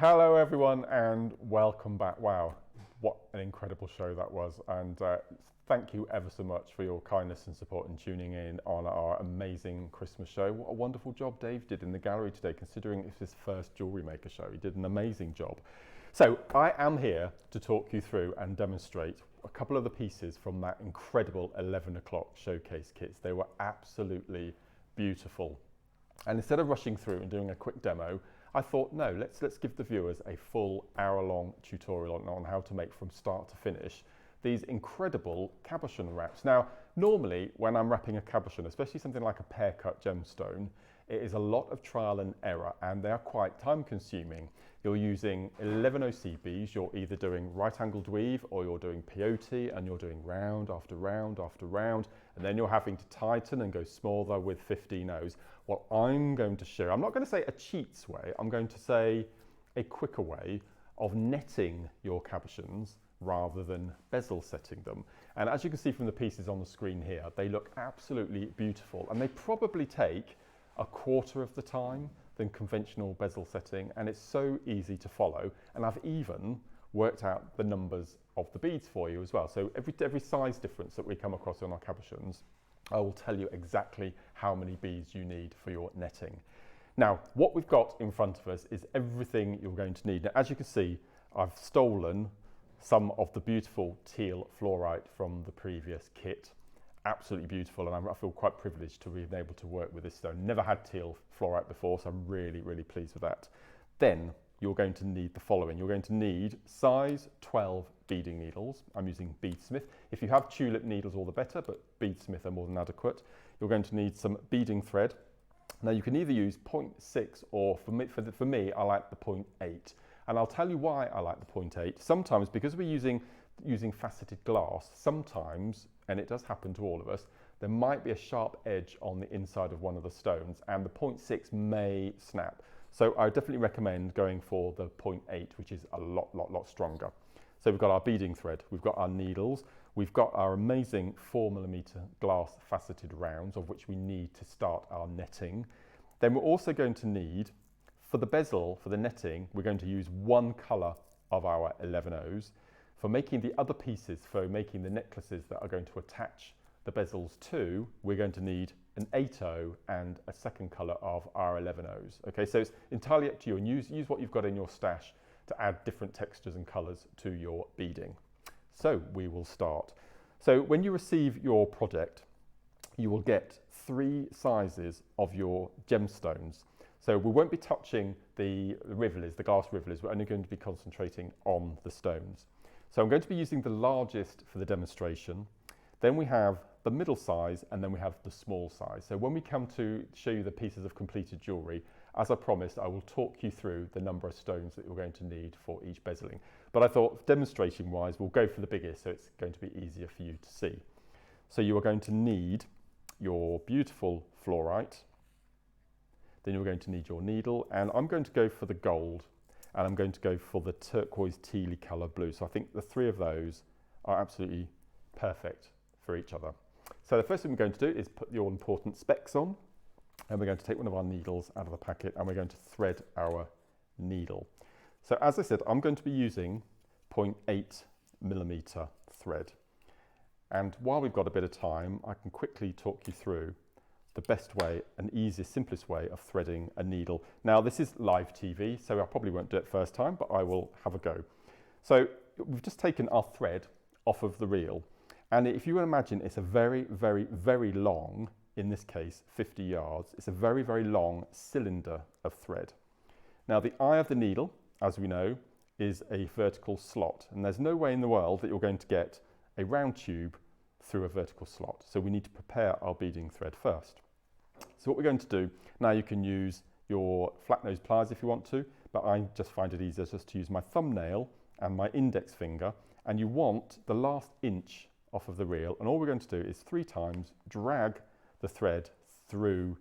Hello everyone and welcome back. Wow, what an incredible show that was, and thank you ever so much for your kindness and support and tuning in on our amazing Christmas show. What a wonderful job Dave did in the gallery today, considering it's his first Jewellery Maker show. He did an amazing job. So I am here to talk you through and demonstrate a couple of the pieces from that incredible 11 o'clock showcase kits. They were absolutely beautiful. And instead of rushing through and doing a quick demo, I thought, no, let's give the viewers a full hour-long tutorial on how to make from start to finish these incredible cabochon wraps. Now, normally when I'm wrapping a cabochon, especially something like a pear-cut gemstone, it is a lot of trial and error, and they are quite time-consuming. You're using 11 OCBs, you're either doing right-angled weave or you're doing peyote, and you're doing round after round after round, and then you're having to tighten and go smaller with 15 O's. What I'm going to share, I'm not going to say a cheats way, I'm going to say a quicker way of netting your cabochons rather than bezel setting them. And as you can see from the pieces on the screen here, they look absolutely beautiful, and they probably take a quarter of the time than conventional bezel setting, and it's so easy to follow. And I've even worked out the numbers of the beads for you as well. So every size difference that we come across on our cabochons, I will tell you exactly how many beads you need for your netting. Now, what we've got in front of us is everything you're going to need. Now, as you can see, I've stolen some of the beautiful teal fluorite from the previous kit. Absolutely beautiful, and I feel quite privileged to be able to work with this stone. Never had teal fluorite before, so I'm really, really pleased with that. Then you're going to need the following. You're going to need size 12 beading needles. I'm using Beadsmith. If you have tulip needles, all the better, but Beadsmith are more than adequate. You're going to need some beading thread. Now you can either use 0.6 or for me, I like the 0.8. And I'll tell you why I like the 0.8. Sometimes, because we're using faceted glass, sometimes, and it does happen to all of us, there might be a sharp edge on the inside of one of the stones, and the 0.6 may snap. So I definitely recommend going for the 0.8, which is a lot stronger. So we've got our beading thread, we've got our needles, we've got our amazing 4mm glass faceted rounds, of which we need to start our netting. Then we're also going to need, for the bezel, for the netting, we're going to use one colour of our 11 O's. For making the other pieces, for making the necklaces that are going to attach the bezels to, we're going to need an 8O and a second colour of our 11 O's. Okay, so it's entirely up to you, and use what you've got in your stash to add different textures and colours to your beading. So we will start. So when you receive your project, you will get 3 sizes of your gemstones. So we won't be touching the rivulets, the glass rivulets, we're only going to be concentrating on the stones. So I'm going to be using the largest for the demonstration. Then we have the middle size, and then we have the small size. So when we come to show you the pieces of completed jewellery, as I promised, I will talk you through the number of stones that you're going to need for each bezeling. But I thought, demonstration wise, we'll go for the biggest, so it's going to be easier for you to see. So you are going to need your beautiful fluorite. Then you're going to need your needle, and I'm going to go for the gold, and I'm going to go for the turquoise tealy colour blue. So I think the 3 of those are absolutely perfect for each other. So the first thing we're going to do is put the all important specs on, and we're going to take one of our needles out of the packet, and we're going to thread our needle. So as I said, I'm going to be using 0.8mm thread. And while we've got a bit of time, I can quickly talk you through the best way and easiest, simplest way of threading a needle. Now this is live TV, so I probably won't do it first time, but I will have a go. So we've just taken our thread off of the reel, and if you imagine, it's a very long, in this case 50 yards, it's a very long cylinder of thread. Now the eye of the needle, as we know, is a vertical slot, and there's no way in the world that you're going to get a round tube through a vertical slot. So we need to prepare our beading thread first. So what we're going to do, now you can use your flat nose pliers if you want to, but I just find it easier just to use my thumbnail and my index finger, and you want the last inch off of the reel, and all we're going to do is 3 times drag the thread through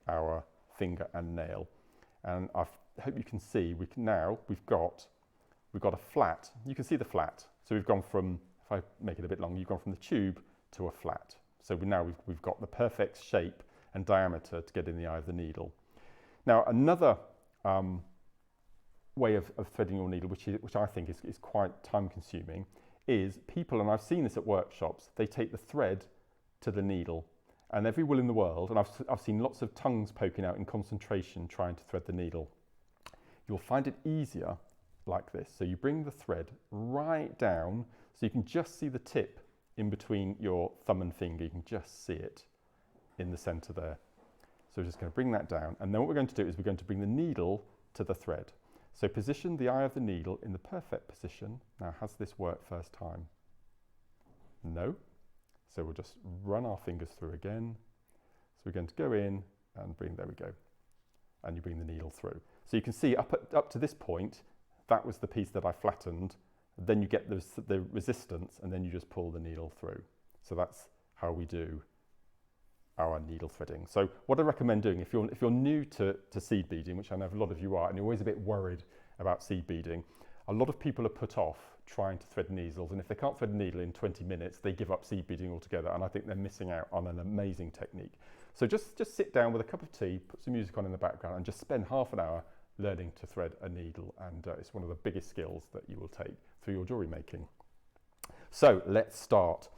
our finger and nail. And I hope you can see, we've got a flat, you can see the flat. So we've gone from, if I make it a bit long, you've gone from the tube to a flat. So we've got the perfect shape and diameter to get in the eye of the needle. Now another way of threading your needle, which I think is quite time consuming, is people, and I've seen this at workshops, they take the thread to the needle, and every will in the world, and I've seen lots of tongues poking out in concentration trying to thread the needle. You'll find it easier like this. So you bring the thread right down so you can just see the tip in between your thumb and finger. You can just see it in the center there. So we're just going to bring that down, and then what we're going to do is we're going to bring the needle to the thread. So position the eye of the needle in the perfect position. Now, has this worked first time? No. So we'll just run our fingers through again. So we're going to go in and bring, there we go. And you bring the needle through. So you can see up to this point, that was the piece that I flattened. Then you get the resistance, and then you just pull the needle through. So that's how we do our needle threading. So what I recommend doing, if you're new to seed beading, which I know a lot of you are, and you're always a bit worried about seed beading, a lot of people are put off trying to thread needles, and if they can't thread a needle in 20 minutes, they give up seed beading altogether, and I think they're missing out on an amazing technique. So just sit down with a cup of tea, put some music on in the background, and just spend half an hour learning to thread a needle, and it's one of the biggest skills that you will take through your jewellery making. So let's start.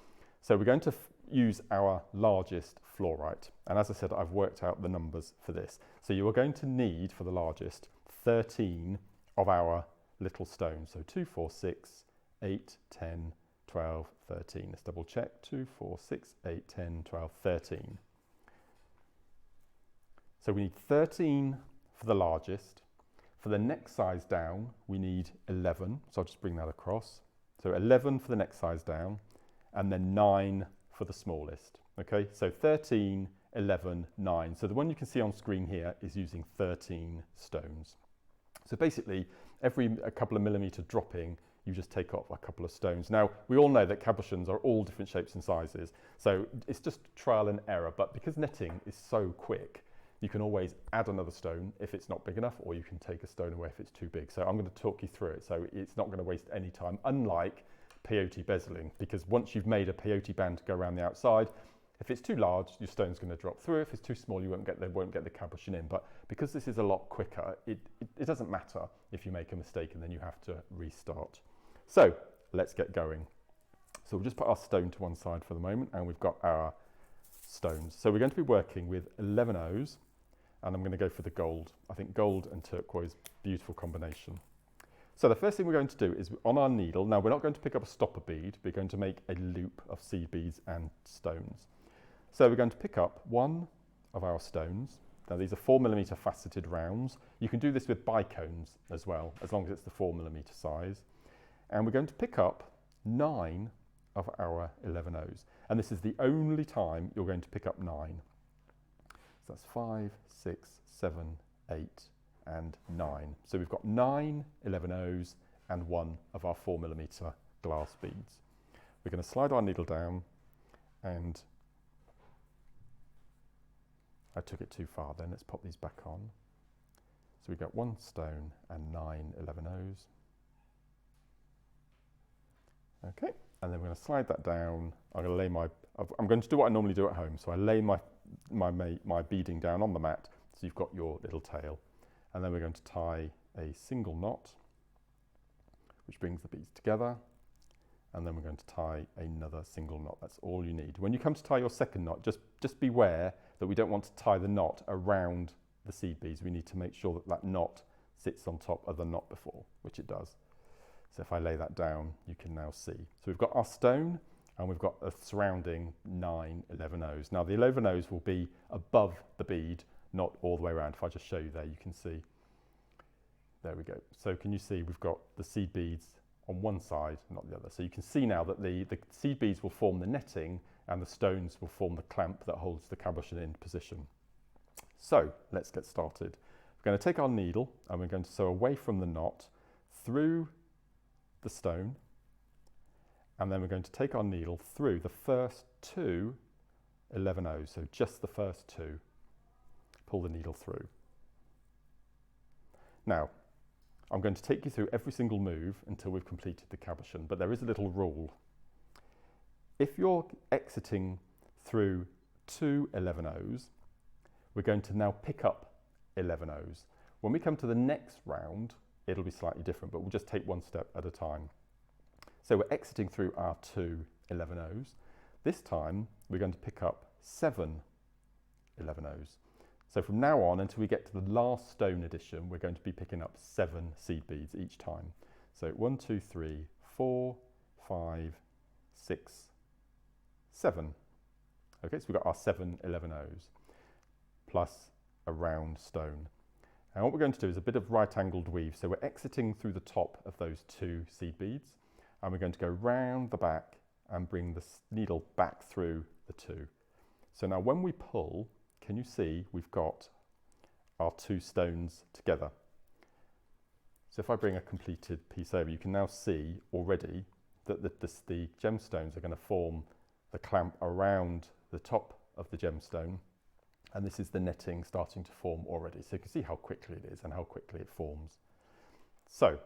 So we're going to use our largest fluorite, and as I said, I've worked out the numbers for this. So you are going to need, for the largest, 13 of our little stones. So 2, 4, 6, 8, 10, 12, 13. Let's double check. 2, 4, 6, 8, 10, 12, 13. So we need 13 for the largest. For the next size down, we need 11. So I'll just bring that across. So 11 for the next size down, and then 9 for the smallest. Okay, so 13, 11, 9. So the one you can see on screen here is using 13 stones. So basically, a couple of millimetre dropping, you just take off a couple of stones. Now, we all know that cabochons are all different shapes and sizes, so it's just trial and error. But because netting is so quick, you can always add another stone if it's not big enough, or you can take a stone away if it's too big. So I'm going to talk you through it, so it's not going to waste any time, unlike peyote bezeling, because once you've made a peyote band to go around the outside, if it's too large, your stone's going to drop through. If it's too small, you won't get the cabochon in. But because this is a lot quicker, it doesn't matter if you make a mistake and then you have to restart. So let's get going. So we'll just put our stone to one side for the moment, and we've got our stones. So we're going to be working with 11 O's, and I'm going to go for the gold. I think gold and turquoise, beautiful combination. So the first thing we're going to do is on our needle, now we're not going to pick up a stopper bead, we're going to make a loop of seed beads and stones. So we're going to pick up one of our stones. Now these are 4mm faceted rounds. You can do this with bicones as well, as long as it's the 4mm size. And we're going to pick up 9 of our 11 O's. And this is the only time you're going to pick up 9. So that's 5, 6, 7, 8, and 9. So we've got 9 11 O's and 1 of our 4mm glass beads. We're going to slide our needle down, and I took it too far then. Let's pop these back on. So we've got 1 stone and 9 11 O's. Okay, and then we're going to slide that down. I'm going to do what I normally do at home. So I lay my beading down on the mat, so you've got your little tail. And then we're going to tie a single knot, which brings the beads together. And then we're going to tie another single knot. That's all you need. When you come to tie your second knot, just beware that we don't want to tie the knot around the seed beads. We need to make sure that that knot sits on top of the knot before, which it does. So if I lay that down, you can now see. So we've got our stone, and we've got a surrounding 9 11 O's. Now the 11 O's will be above the bead, not all the way around. If I just show you there, you can see. There we go. So can you see we've got the seed beads on one side, not the other. So you can see now that the seed beads will form the netting, and the stones will form the clamp that holds the cabochon in position. So let's get started. We're going to take our needle, and we're going to sew away from the knot through the stone, and then we're going to take our needle through the first 2 11 O's, so just the first 2. Pull the needle through. Now, I'm going to take you through every single move until we've completed the cabochon, but there is a little rule. If you're exiting through 2 11 O's, we're going to now pick up 11 O's. When we come to the next round, it'll be slightly different, but we'll just take one step at a time. So we're exiting through our 2 11-0s. This time we're going to pick up 7 11-0s. So from now on until we get to the last stone addition, we're going to be picking up 7 seed beads each time. So 1, 2, 3, 4, 5, 6, 7. Okay, so we've got our 7 11-0s plus a round stone. And what we're going to do is a bit of right-angled weave. So we're exiting through the top of those 2 seed beads, and we're going to go round the back and bring the needle back through the 2. So now when we pull, can you see we've got our 2 stones together? So if I bring a completed piece over, you can now see already that the gemstones are going to form the clamp around the top of the gemstone, and this is the netting starting to form already. So you can see how quickly it is and how quickly it forms. So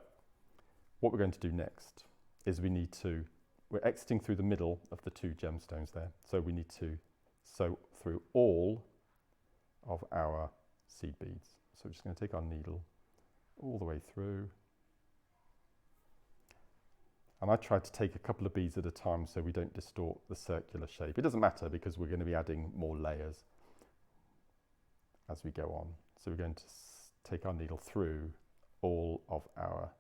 what we're going to do next is we're exiting through the middle of the 2 gemstones there. So we need to sew through all of our seed beads. So we're just going to take our needle all the way through. And I try to take a couple of beads at a time so we don't distort the circular shape. It doesn't matter because we're going to be adding more layers as we go on. So we're going to take our needle through all of our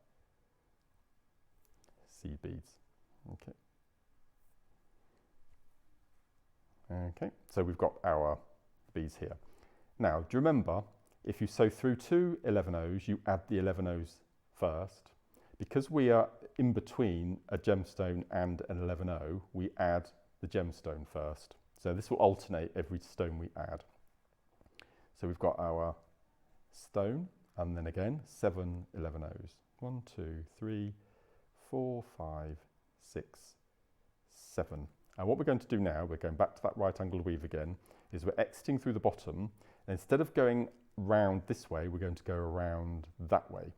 seed beads. Okay. Okay, so we've got our beads here. Now, do you remember, if you sew through 2 11-0s, you add the 11-0s first. Because we are in between a gemstone and an 11-0, we add the gemstone first. So this will alternate every stone we add. So we've got our stone, and then again, 7 11-0s. 1, 2, 3, 4, 5, 6, 7. And what we're going to do now, we're going back to that right angled weave again, is we're exiting through the bottom. And instead of going round this way, we're going to go around that way.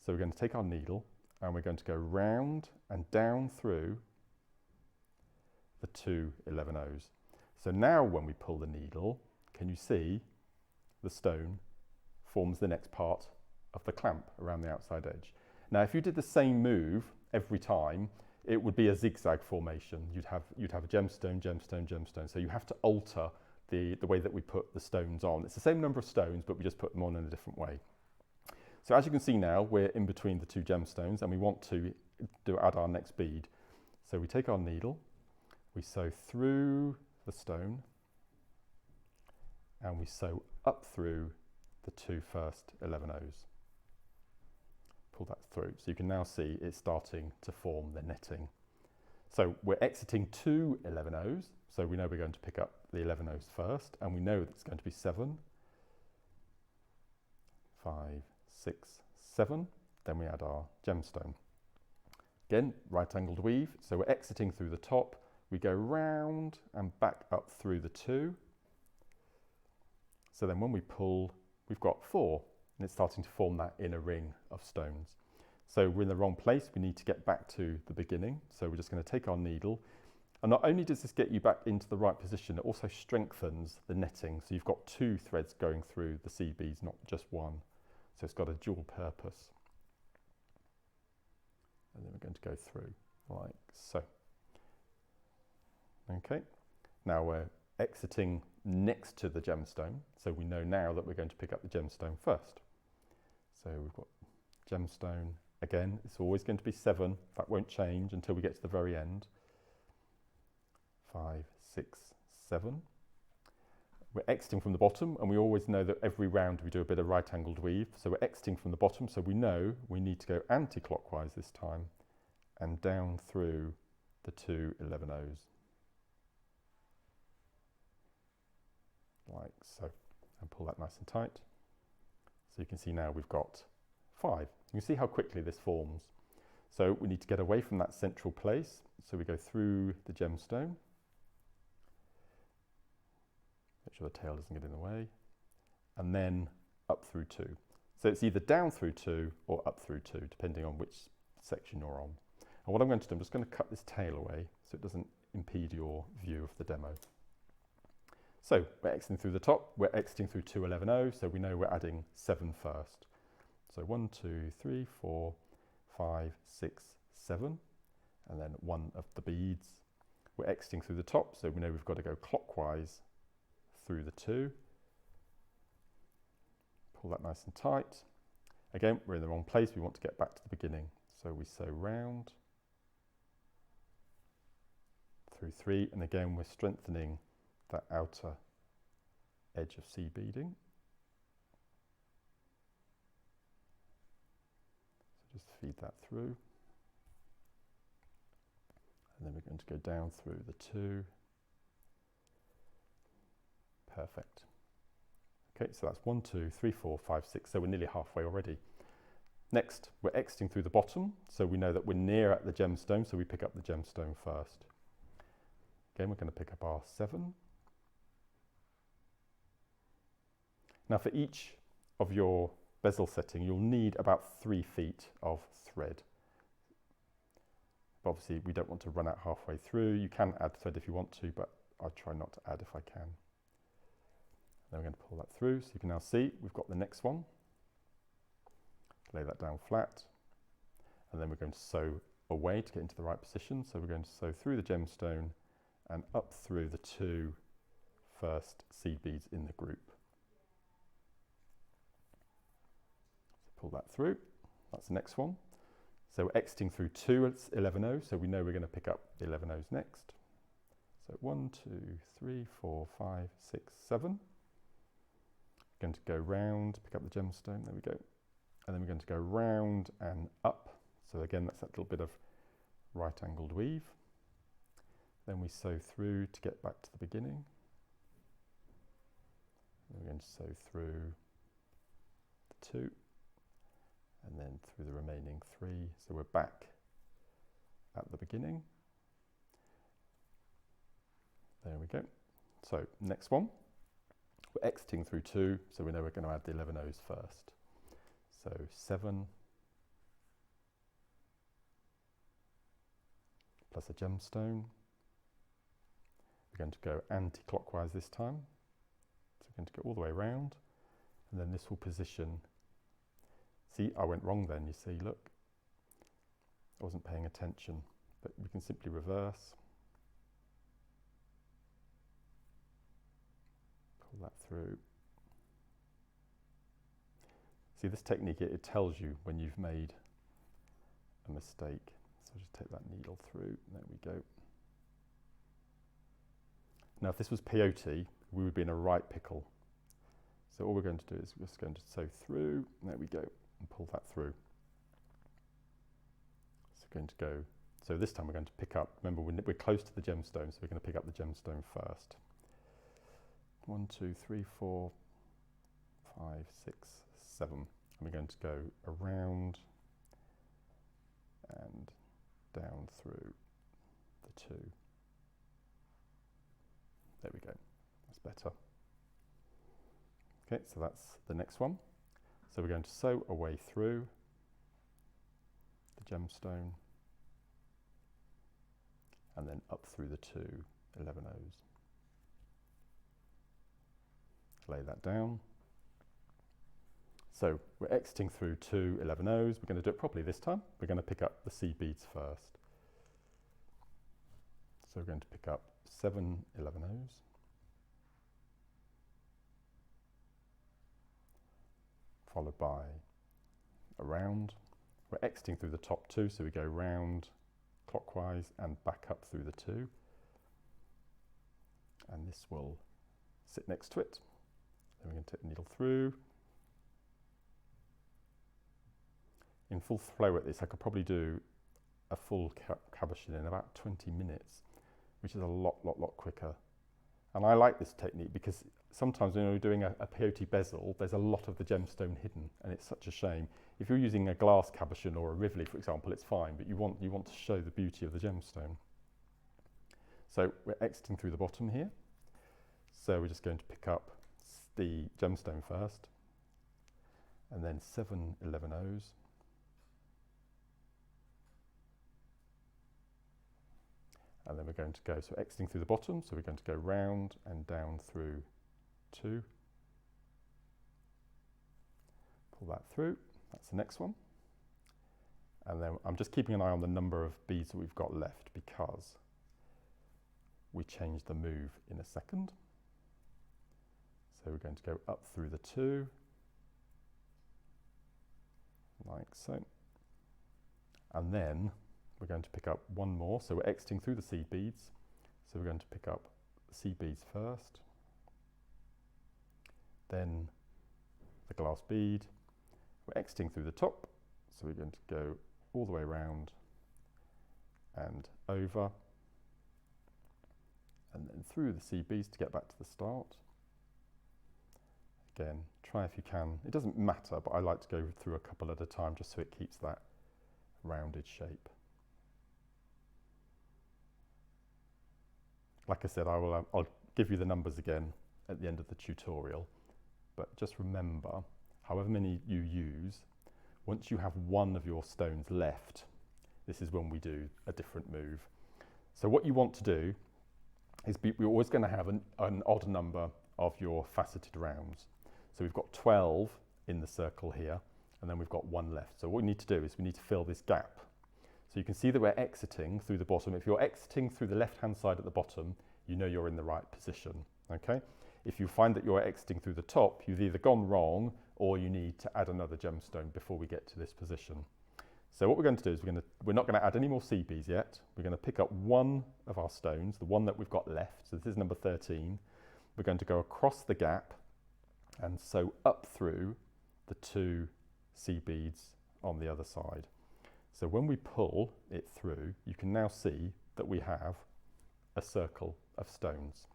So we're going to take our needle and we're going to go round and down through the 2 11-0s. So now when we pull the needle, can you see the stone forms the next part of the clamp around the outside edge? Now, if you did the same move every time, it would be a zigzag formation. You'd have a gemstone, gemstone, gemstone. So you have to alter the way that we put the stones on. It's the same number of stones, but we just put them on in a different way. So as you can see now, we're in between the 2 gemstones and we want to add our next bead. So we take our needle, we sew through the stone, and we sew up through the 2 first 11-0s. Pull that through. So you can now see it's starting to form the netting. So we're exiting 2 11-0s. So we know we're going to pick up the 11-0s first, and we know that it's going to be 7, 5, 6, 7. Then we add our gemstone. Again, right angled weave. So we're exiting through the top. We go round and back up through the 2. So then when we pull, we've got 4, and it's starting to form that inner ring of stones. So we're in the wrong place. We need to get back to the beginning. So we're just going to take our needle. And not only does this get you back into the right position, it also strengthens the netting. So you've got 2 threads going through the seed beads, not just 1. So it's got a dual purpose. And then we're going to go through like so. Okay, now we're exiting next to the gemstone. So we know now that we're going to pick up the gemstone first. So we've got gemstone. Again, it's always going to be 7. That won't change until we get to the very end. 5, 6, 7. We're exiting from the bottom, and we always know that every round we do a bit of right angled weave. So we're exiting from the bottom, so we know we need to go anti-clockwise this time and down through the 2 11-0s. Like so, and pull that nice and tight. So you can see now we've got 5. You can see how quickly this forms. So we need to get away from that central place. So we go through the gemstone. Make sure the tail doesn't get in the way. And then up through 2. So it's either down through 2 or up through 2, depending on which section you're on. And what I'm going to do, I'm just going to cut this tail away so it doesn't impede your view of the demo. So we're exiting through the top, we're exiting through 2 11-0, so we know we're adding 7 first. So 1, 2, 3, 4, 5, 6, 7, and then one of the beads. We're exiting through the top, so we know we've got to go clockwise through the 2. Pull that nice and tight. Again, we're in the wrong place. We want to get back to the beginning. So we sew round through 3, and again, we're strengthening that outer edge of seed beading. So just feed that through. And then we're going to go down through the 2. Perfect. Okay, so that's 1, 2, 3, 4, 5, 6. So we're nearly halfway already. Next, we're exiting through the bottom. So we know that we're near at the gemstone, so we pick up the gemstone first. Again, we're going to pick up our 7. Now for each of your bezel setting, you'll need about 3 feet of thread. Obviously, we don't want to run out halfway through. You can add thread if you want to, but I'll try not to add if I can. Then we're going to pull that through. So you can now see we've got the next one. Lay that down flat. And then we're going to sew away to get into the right position. So we're going to sew through the gemstone and up through the 2 first seed beads in the group. So pull that through. That's the next one. So we're exiting through 2 11 O's, so we know we're going to pick up the 11 O's next. So 1, 2, 3, 4, 5, 6, 7. We're going to go round, pick up the gemstone, there we go. And then we're going to go round and up. So again, that's that little bit of right angled weave. Then we sew through to get back to the beginning. And we're going to sew through the 2. And then through the remaining 3. So we're back at the beginning. There we go. So next one, we're exiting through 2, so we know we're going to add the 11 O's first. So 7 plus a gemstone. We're going to go anti-clockwise this time. So we're going to go all the way around, and then this will position. See, I went wrong then, you see, look. I wasn't paying attention, but we can simply reverse. Pull that through. See, this technique, it tells you when you've made a mistake. So just take that needle through, there we go. Now, if this was peyote, we would be in a right pickle. So all we're going to do is we're just going to sew through, there we go. And pull that through. So we're going to go, so this time we're going to pick up, remember we're close to the gemstone, so we're going to pick up the gemstone first. 1, 2, 3, 4, 5, 6, 7. And we're going to go around and down through the 2. There we go, that's better. Okay, so that's the next one. So we're going to sew a way through the gemstone and then up through the 2 11 O's. Lay that down. So we're exiting through 2 11 O's. We're going to do it properly this time. We're going to pick up the seed beads first. So we're going to pick up 7 11 O's. Followed by a round. We're exiting through the top 2, so we go round clockwise and back up through the 2. And this will sit next to it. Then we're going to take the needle through. In full flow at this, I could probably do a full cabochon in about 20 minutes, which is a lot quicker. And I like this technique because sometimes when you're doing a peyote bezel, there's a lot of the gemstone hidden, and it's such a shame. If you're using a glass cabochon or a Rivoli, for example, it's fine, but you want to show the beauty of the gemstone. So we're exiting through the bottom here. So we're just going to pick up the gemstone first, and then 7 11 O's. And then we're going to go, so exiting through the bottom, so we're going to go round and down through 2. Pull that through, That's the next one. And then I'm just keeping an eye on the number of beads that we've got left because we change the move in a second. So we're going to go up through the 2, like so. And then we're going to pick up one more. So we're exiting through the seed beads. So we're going to pick up the seed beads first, then the glass bead. We're exiting through the top. So we're going to go all the way around and over, and then through the seed beads to get back to the start. Again, try if you can. It doesn't matter, but I like to go through a couple at a time just so it keeps that rounded shape. Like I said, I'll give you the numbers again at the end of the tutorial, but just remember, however many you use, once you have one of your stones left, this is when we do a different move. So what you want to do is we're always going to have an odd number of your faceted rounds. So we've got 12 in the circle here, and then we've got 1 left. So what we need to do is we need to fill this gap. So you can see that we're exiting through the bottom. If you're exiting through the left-hand side at the bottom, you know you're in the right position, okay? If you find that you're exiting through the top, you've either gone wrong or you need to add another gemstone before we get to this position. So what we're going to do is we're not going to add any more seed beads yet. We're going to pick up one of our stones, the one that we've got left. So this is number 13. We're going to go across the gap and sew up through the 2 seed beads on the other side. So when we pull it through, you can now see that we have a circle of stones.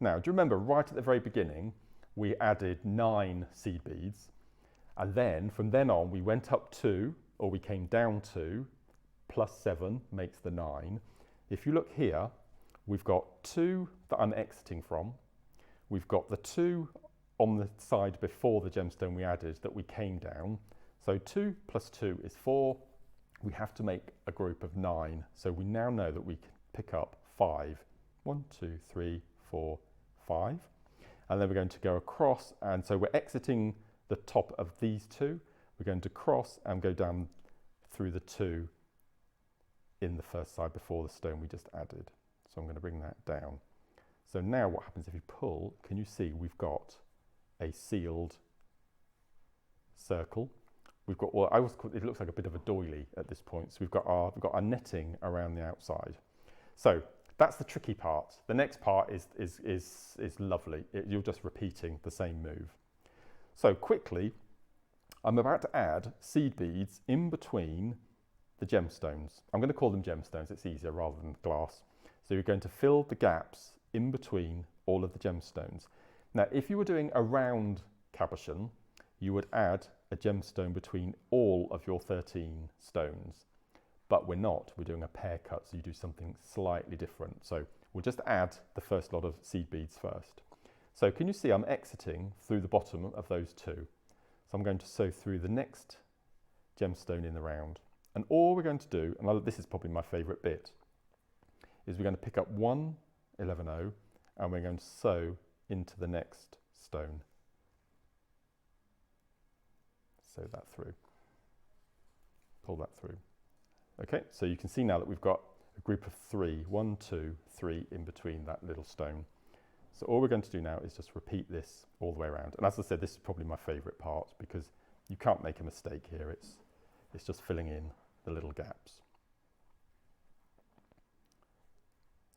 Now, do you remember right at the very beginning, we added 9 seed beads, and then from then on we went up 2, or we came down 2, plus 7 makes the 9. If you look here, we've got 2 that I'm exiting from. We've got the 2 on the side before the gemstone we added that we came down. So 2 plus 2 is 4. We have to make a group of 9. So we now know that we can pick up 5. 1, 2, 3, 4, 5. And then we're going to go across, and so we're exiting the top of these 2. We're going to cross and go down through the 2 in the first side before the stone we just added. So I'm going to bring that down. So now what happens if you pull, can you see we've got a sealed circle. We've got, well, I always call it looks like a bit of a doily at this point. So we've got our netting around the outside. So that's the tricky part. The next part is lovely. You're just repeating the same move. So quickly, I'm about to add seed beads in between the gemstones. I'm going to call them gemstones, it's easier rather than glass. So you're going to fill the gaps in between all of the gemstones. Now, if you were doing a round cabochon, you would add a gemstone between all of your 13 stones. But we're not, we're doing a pair cut, so you do something slightly different. So we'll just add the first lot of seed beads first. So can you see I'm exiting through the bottom of those 2. So I'm going to sew through the next gemstone in the round. And all we're going to do, and this is probably my favourite bit, is we're going to pick up 1 11-0 and we're going to sew into the next stone. Sew that through. Pull that through. Okay, so you can see now that we've got a group of 3, 1, 2, 3 in between that little stone. So all we're going to do now is just repeat this all the way around. And as I said, this is probably my favourite part because you can't make a mistake here. It's just filling in the little gaps.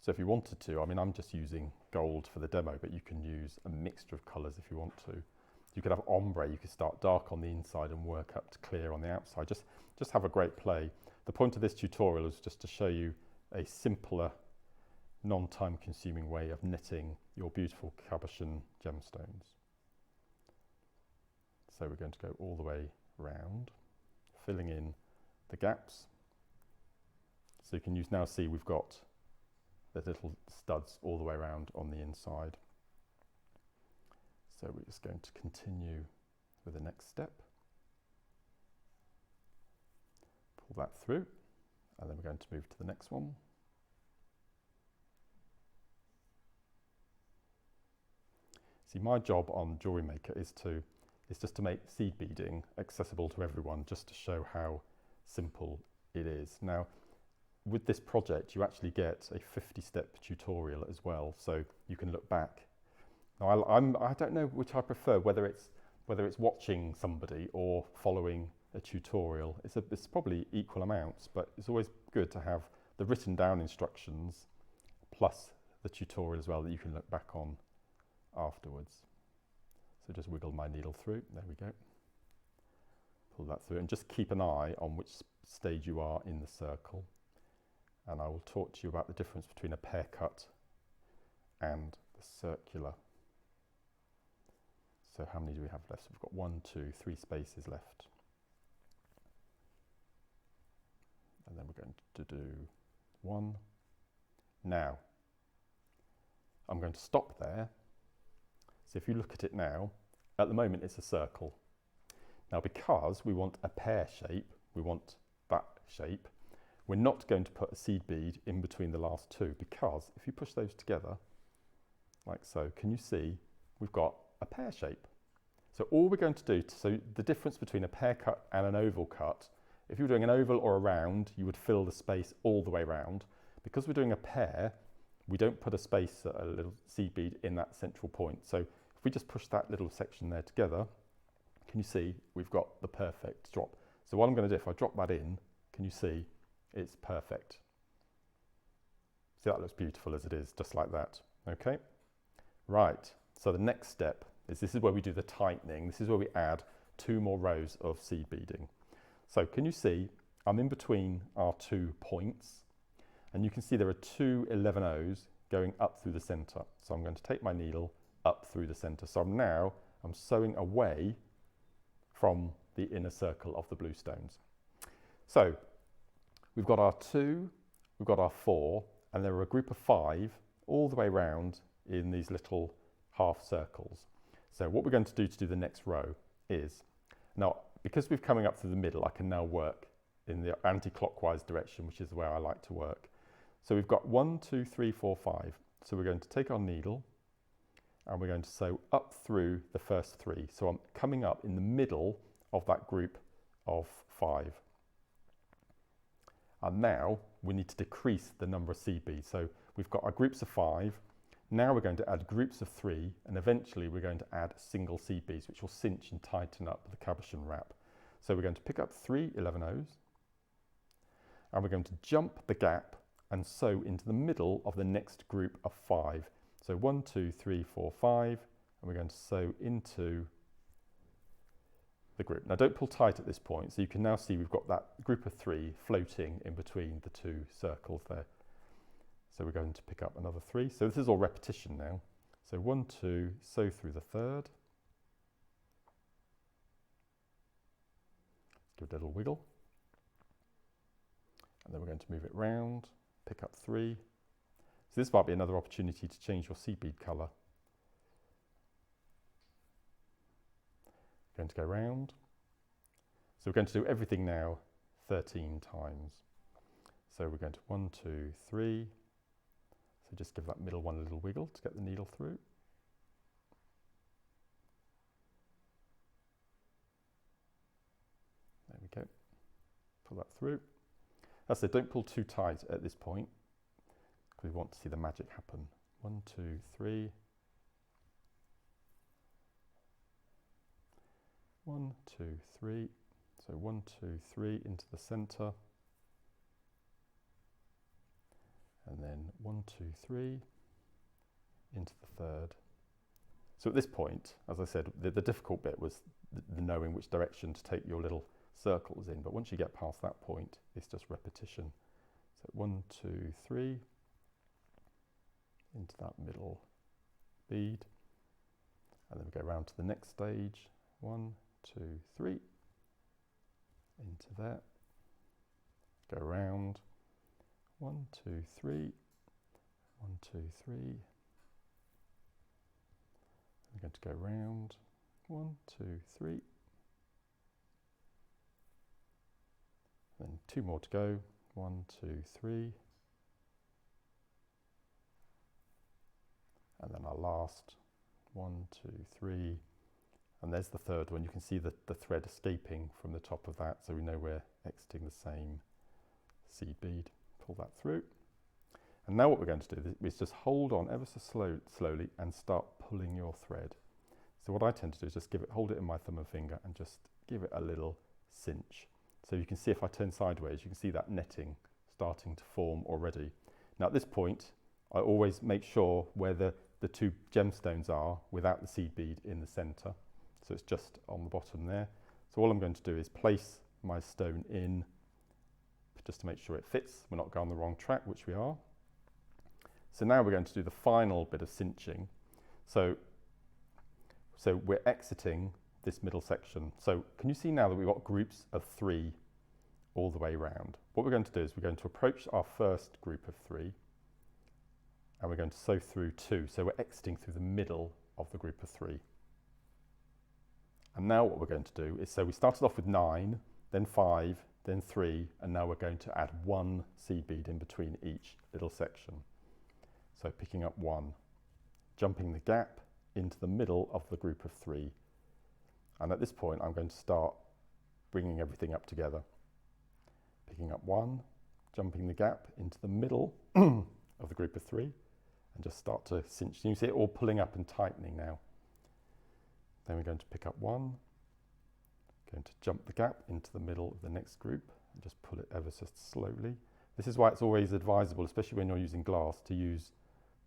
So if you wanted to, I mean, I'm just using gold for the demo, but you can use a mixture of colours if you want to. You could have ombre, you could start dark on the inside and work up to clear on the outside. Just have a great play. The point of this tutorial is just to show you a simpler, non-time consuming way of knitting your beautiful cabochon gemstones. So we're going to go all the way round, filling in the gaps. So you can now see we've got the little studs all the way around on the inside. So we're just going to continue with the next step. Pull that through, and then we're going to move to the next one. See, my job on JewelleryMaker is is just to make seed beading accessible to everyone, just to show how simple it is. Now, with this project, you actually get a 50-step tutorial as well, so you can look back. Now, I don't know which I prefer, whether it's watching somebody or following a tutorial. It's probably equal amounts, but it's always good to have the written down instructions plus the tutorial as well that you can look back on afterwards. So just wiggle my needle through, there we go. Pull that through and just keep an eye on which stage you are in the circle. And I will talk to you about the difference between a pear cut and the circular. So how many do we have left? So we've got 1, 2, 3 spaces left. And then we're going to do 1. Now, I'm going to stop there. So if you look at it now, at the moment it's a circle. Now, because we want a pear shape, we want that shape, we're not going to put a seed bead in between the last two, because if you push those together, like so, can you see we've got a pear shape? So all we're going to do, so the difference between a pear cut and an oval cut, if you were doing an oval or a round, you would fill the space all the way round. Because we're doing a pear, we don't put a space, a little seed bead in that central point. So if we just push that little section there together, can you see we've got the perfect drop? So what I'm going to do, if I drop that in, can you see it's perfect? See, that looks beautiful as it is, just like that. Okay, right. So the next step is, this is where we do the tightening. This is where we add 2 more rows of seed beading. So can you see I'm in between our 2 points, and you can see there are 2 11-O's going up through the center. So I'm going to take my needle up through the center. So I'm sewing away from the inner circle of the blue stones. So we've got our 2, we've got our 4, and there are a group of 5 all the way around in these little half circles. So what we're going to do the next row is, now because we're coming up through the middle, I can now work in the anti-clockwise direction, which is the way I like to work. So we've got 1, 2, 3, 4, 5. So we're going to take our needle and we're going to sew up through the first 3. So I'm coming up in the middle of that group of 5. And now we need to decrease the number of seed beads. So we've got our groups of 5. Now we're going to add groups of 3, and eventually we're going to add single seed beads, which will cinch and tighten up the cabochon wrap. So we're going to pick up 3 11-O's, and we're going to jump the gap and sew into the middle of the next group of 5. So 1, 2, 3, 4, 5, and we're going to sew into the group. Now don't pull tight at this point, so you can now see we've got that group of 3 floating in between the 2 circles there. So we're going to pick up another 3. So this is all repetition now. So 1, 2, sew through the 3rd. Give it a little wiggle. And then we're going to move it round, pick up 3. So this might be another opportunity to change your seed bead colour. Going to go round. So we're going to do everything now 13 times. So we're going to 1, 2, 3. So just give that middle one a little wiggle to get the needle through. There we go. Pull that through. That's it, don't pull too tight at this point, because we want to see the magic happen. 1, 2, 3. 1, 2, 3. So 1, 2, 3 into the center. And then 1, 2, 3 into the 3rd. So at this point, as I said, the difficult bit was the knowing which direction to take your little circles in. But once you get past that point, it's just repetition. So 1, 2, 3 into that middle bead. And then we go round to the next stage. 1, 2, 3 into there. Go round. 1, 2, 3, 1, 2, 3. We're going to go round. 1, 2, 3. Then 2 more to go. 1, 2, 3. And then our last 1, 2, 3. And there's the third one. You can see the thread escaping from the top of that, so we know we're exiting the same seed bead. Pull that through. And now what we're going to do is just hold on ever so slowly and start pulling your thread. So what I tend to do is just hold it in my thumb and finger and just give it a little cinch. So you can see if I turn sideways, you can see that netting starting to form already. Now at this point, I always make sure where the two gemstones are without the seed bead in the center. So it's just on the bottom there. So all I'm going to do is place my stone in just to make sure it fits. We're not going the wrong track, which we are. So now we're going to do the final bit of cinching. So we're exiting this middle section. So can you see now that we've got groups of 3 all the way around? What we're going to do is we're going to approach our first group of 3 and we're going to sew through 2. So we're exiting through the middle of the group of 3. And now what we're going to do is, so we started off with 9, then 5, then 3, and now we're going to add 1 seed bead in between each little section. So picking up 1, jumping the gap into the middle of the group of 3. And at this point, I'm going to start bringing everything up together. Picking up 1, jumping the gap into the middle of the group of 3, and just start to cinch. You can see it all pulling up and tightening now. Then we're going to pick up 1, going to jump the gap into the middle of the next group and just pull it ever so slowly. This is why it's always advisable, especially when you're using glass, to use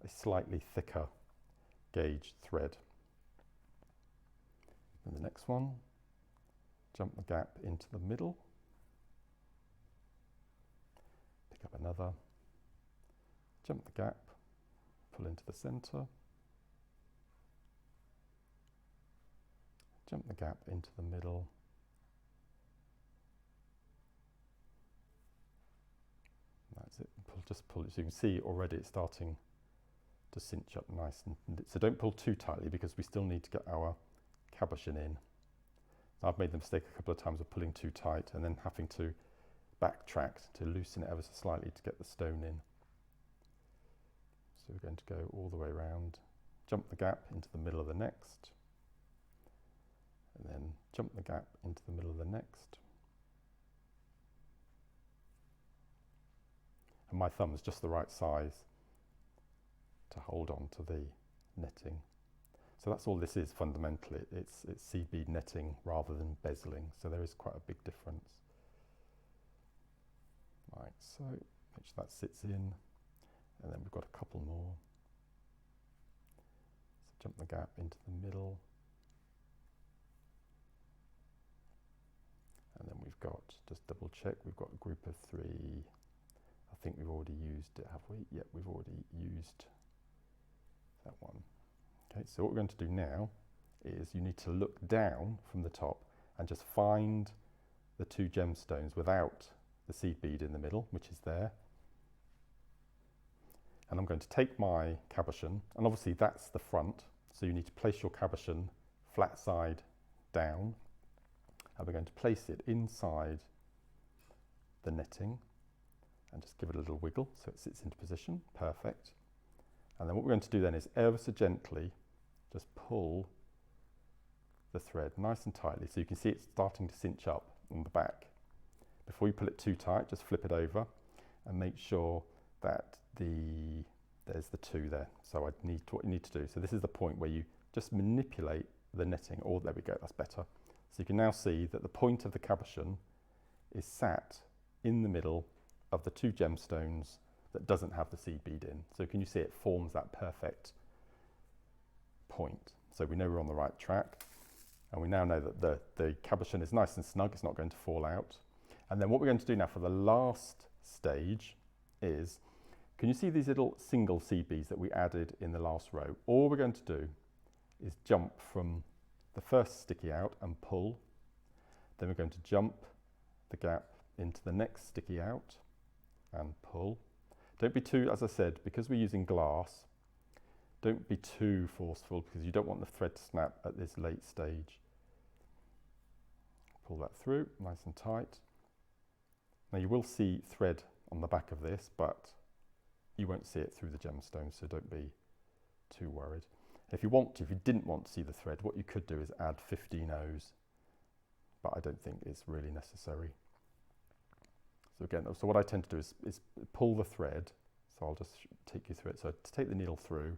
a slightly thicker gauge thread. And the next one, jump the gap into the middle, pick up another, jump the gap, pull into the center, jump the gap into the middle, that's it. Just pull it. So you can see already it's starting to cinch up nice and so don't pull too tightly because we still need to get our cabochon in. I've made the mistake a couple of times of pulling too tight and then having to backtrack to loosen it ever so slightly to get the stone in. So we're going to go all the way around, jump the gap into the middle of the next, and then jump the gap into the middle of the next. And my thumb is just the right size to hold on to the netting. So that's all this is fundamentally. It's seed bead netting rather than bezeling. So there is quite a big difference. Right, so make sure that sits in, and then we've got a couple more. So jump the gap into the middle. And then we've got, just double check, we've got a group of 3. I think we've already used it, have we? Yep, we've already used that one. Okay, so what we're going to do now is you need to look down from the top and just find the 2 gemstones without the seed bead in the middle, which is there. And I'm going to take my cabochon, and obviously that's the front, so you need to place your cabochon flat side down, and we're going to place it inside the netting and just give it a little wiggle so it sits into position. Perfect. And then what we're going to do then is ever so gently just pull the thread nice and tightly so you can see it's starting to cinch up on the back. Before you pull it too tight, just flip it over and make sure that there's the 2 there. So what you need to do, so this is the point where you just manipulate the netting. Oh, there we go, that's better. So you can now see that the point of the cabochon is sat in the middle of the 2 gemstones that doesn't have the seed bead in. So can you see it forms that perfect point? So we know we're on the right track, and we now know that the cabochon is nice and snug, it's not going to fall out. And then what we're going to do now for the last stage is, can you see these little single seed beads that we added in the last row? All we're going to do is jump from the first sticky out and pull. Then we're going to jump the gap into the next sticky out and pull. Don't be too, as I said, because we're using glass, don't be too forceful because you don't want the thread to snap at this late stage. Pull that through, nice and tight. Now you will see thread on the back of this, but you won't see it through the gemstone, so don't be too worried. If you didn't want to see the thread, what you could do is add 15 O's, but I don't think it's really necessary. So again, so what I tend to do is pull the thread. So I'll just take you through it. So to take the needle through,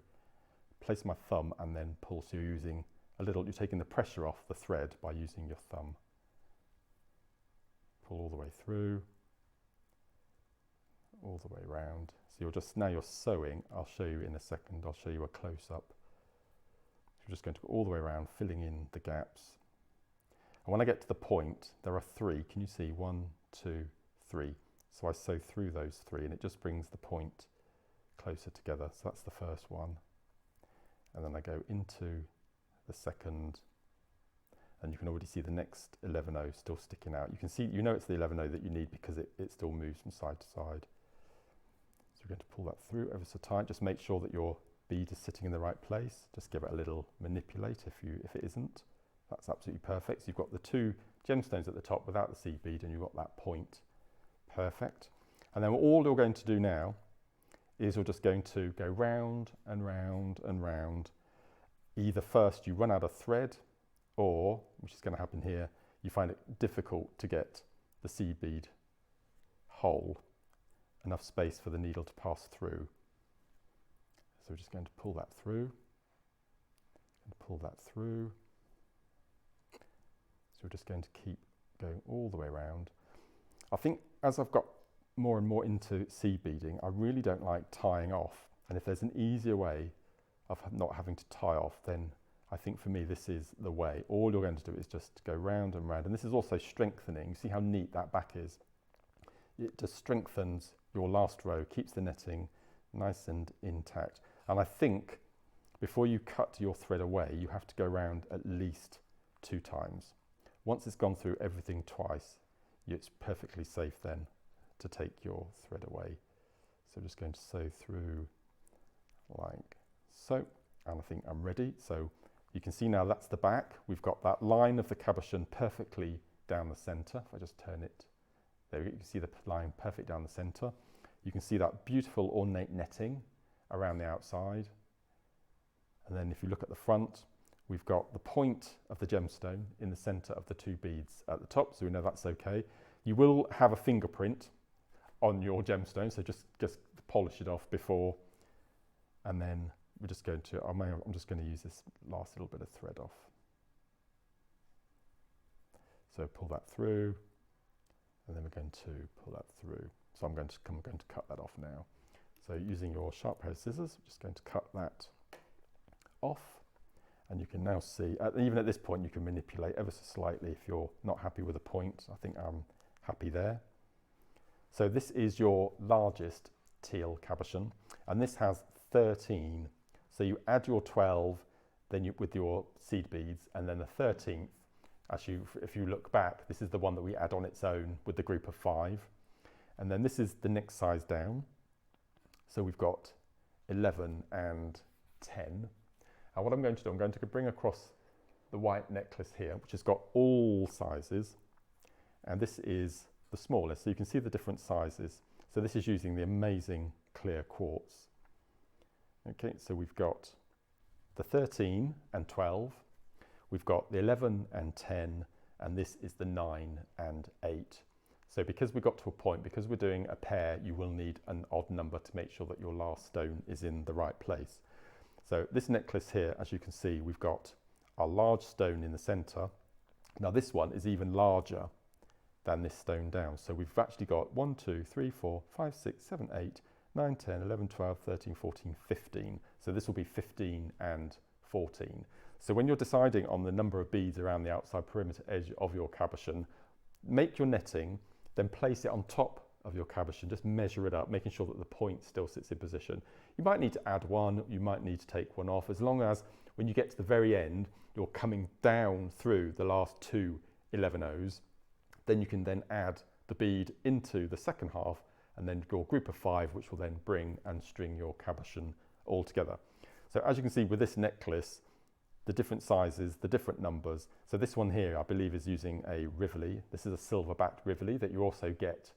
place my thumb and then pull. So you're taking the pressure off the thread by using your thumb. Pull all the way through, all the way around. So now you're sewing. I'll show you in a second. I'll show you a close up. So you're just going to go all the way around, filling in the gaps. And when I get to the point, there are 3. Can you see? 1, 2, 3. So I sew through those 3 and it just brings the point closer together. So that's the first one. And then I go into the second, and you can already see the next 11 O's still sticking out. You can see, it's the 11 O that you need because it still moves from side to side. So we're going to pull that through ever so tight. Just make sure that your bead is sitting in the right place. Just give it a little manipulate if it isn't. That's absolutely perfect. So you've got the 2 gemstones at the top without the seed bead, and you've got that point. Perfect. And then all you're going to do now is you're just going to go round and round and round. Either first you run out of thread, or, which is going to happen here, you find it difficult to get the seed bead hole, enough space for the needle to pass through. So we're just going to pull that through, and pull that through. So we're just going to keep going all the way around. I think as I've got more and more into seed beading, I really don't like tying off. And if there's an easier way of not having to tie off, then I think for me this is the way. All you're going to do is just go round and round. And this is also strengthening. See how neat that back is? It just strengthens your last row, keeps the netting nice and intact. And I think before you cut your thread away, you have to go round at least 2 times. Once it's gone through everything twice, it's perfectly safe then to take your thread away. So I'm just going to sew through like so, and I think I'm ready. So you can see now that's the back. We've got that line of the cabochon perfectly down the center. If I just turn it, there we go. You can see the line perfect down the center. You can see that beautiful ornate netting around the outside. And then if you look at the front, we've got the point of the gemstone in the center of the 2 beads at the top, so we know that's okay. You will have a fingerprint on your gemstone, so just polish it off before, and then we're just going to, I'm just going to use this last little bit of thread off. So pull that through, and then we're going to pull that through. So I'm going to cut that off now. So using your sharp pair of scissors, I'm just going to cut that off. And you can now see, even at this point, you can manipulate ever so slightly if you're not happy with a point. I think I'm happy there. So this is your largest teal cabochon, and this has 13. So you add your 12, then with your seed beads, and then the 13th, if you look back, this is the one that we add on its own with the group of 5. And then this is the next size down. So we've got 11 and 10. And what I'm going to do, I'm going to bring across the white necklace here, which has got all sizes. And this is the smallest, so you can see the different sizes. So this is using the amazing clear quartz. Okay, so we've got the 13 and 12. We've got the 11 and 10, and this is the 9 and 8. So because we got to a point, because we're doing a pair, you will need an odd number to make sure that your last stone is in the right place. So this necklace here, as you can see, we've got a large stone in the center. Now this one is even larger than this stone down. So we've actually got 1, 2, 3, 4, 5, 6, 7, 8, 9, 10, 11, 12, 13, 14, 15. So this will be 15 and 14. So when you're deciding on the number of beads around the outside perimeter edge of your cabochon, make your netting, then place it on top of your cabochon, just measure it up, making sure that the point still sits in position. You might need to add one, you might need to take one off, as long as when you get to the very end, you're coming down through the last 2 11 O's, then you can then add the bead into the second half, and then your group of 5, which will then bring and string your cabochon all together. So as you can see with this necklace, the different sizes, the different numbers. So this one here, I believe, is using a Rivoli. This is a silver-backed Rivoli that you also get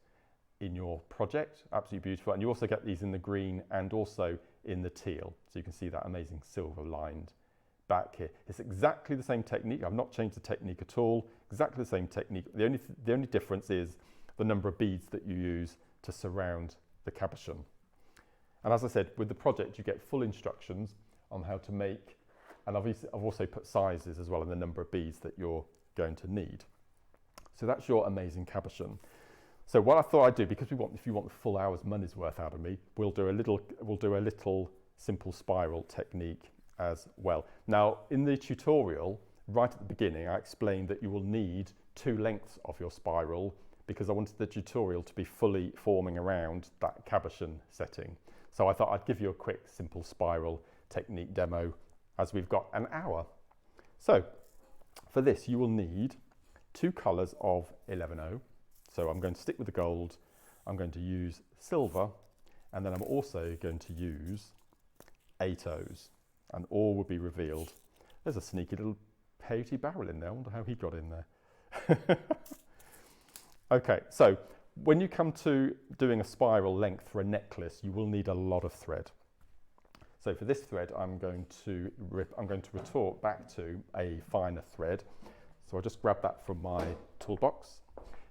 in your project. Absolutely beautiful. And you also get these in the green and also in the teal. So you can see that amazing silver lined back here. It's exactly the same technique. I've not changed the technique at all. Exactly the same technique. The only difference is the number of beads that you use to surround the cabochon. And as I said, with the project, you get full instructions on how to make, and obviously I've also put sizes as well and the number of beads that you're going to need. So that's your amazing cabochon. So what I thought I'd do, because if you want the full hour's money's worth out of me, we'll do a little simple spiral technique as well. Now, in the tutorial, right at the beginning, I explained that you will need 2 lengths of your spiral because I wanted the tutorial to be fully forming around that cabochon setting. So I thought I'd give you a quick, simple spiral technique demo as we've got an hour. So for this, you will need 2 colours of 11O. So I'm going to stick with the gold, I'm going to use silver, and then I'm also going to use 8Os, and all will be revealed. There's a sneaky little peyote barrel in there. I wonder how he got in there. Okay, so when you come to doing a spiral length for a necklace, you will need a lot of thread. So for this thread, I'm going to retort back to a finer thread. So I'll just grab that from my toolbox.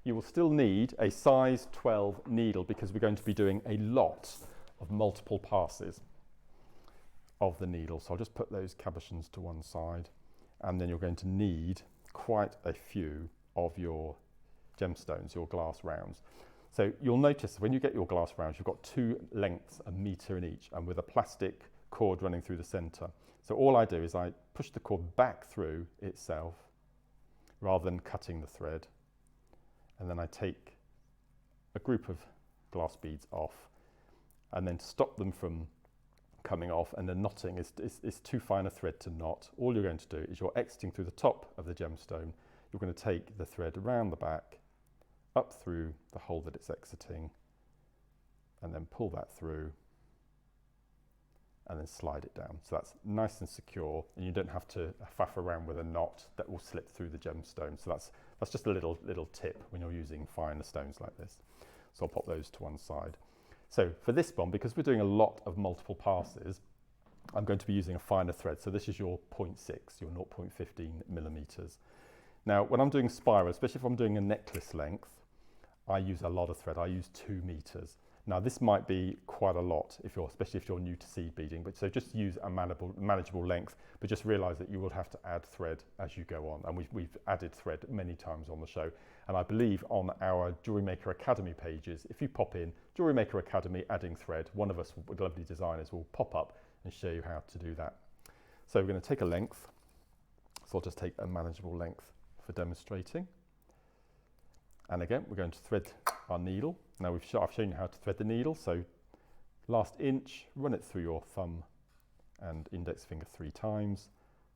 You will still need a size 12 needle because we're going to be doing a lot of multiple passes of the needle. So I'll just put those cabochons to one side, and then you're going to need quite a few of your gemstones, your glass rounds. So you'll notice when you get your glass rounds, you've got 2 lengths, 1 meter in each, and with a plastic cord running through the center. So all I do is I push the cord back through itself rather than cutting the thread. And then I take a group of glass beads off, and then to stop them from coming off, and the knotting is too fine a thread to knot. All you're going to do is you're exiting through the top of the gemstone. You're going to take the thread around the back, up through the hole that it's exiting, and then pull that through, and then slide it down. So that's nice and secure, and you don't have to faff around with a knot that will slip through the gemstone. So that's just a little tip when you're using finer stones like this. So I'll pop those to one side. So for this one, because we're doing a lot of multiple passes, I'm going to be using a finer thread. So this is your 0.6, your 0.15 millimeters. Now, when I'm doing spiral, especially if I'm doing a necklace length, I use a lot of thread. I use 2 meters. Now, this might be quite a lot, especially if you're new to seed beading, but so just use a manageable length, but just realize that you will have to add thread as you go on. And we've added thread many times on the show. And I believe on our JewelleryMaker Academy pages, if you pop in JewelleryMaker Academy adding thread, one of us with lovely designers will pop up and show you how to do that. So we're going to take a length. So I'll just take a manageable length for demonstrating. And again, we're going to thread our needle. Now I've shown you how to thread the needle. So last inch, run it through your thumb and index finger 3 times,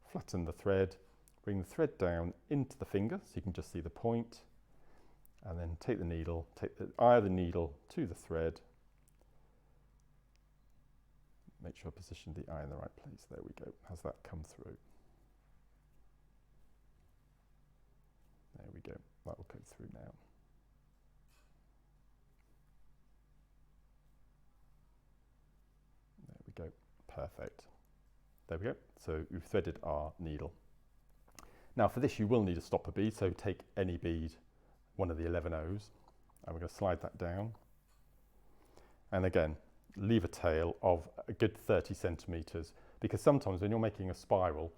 flatten the thread, bring the thread down into the finger so you can just see the point, and then take the needle, take the eye of the needle to the thread. Make sure I position the eye in the right place. There we go. Has that come through? There we go. That will go through now. There we go. Perfect. There we go. So we've threaded our needle. Now for this you will need a stopper bead, so take any bead, one of the 11Os, and we're going to slide that down. And again, leave a tail of a good 30 centimeters, because sometimes when you're making a spiral,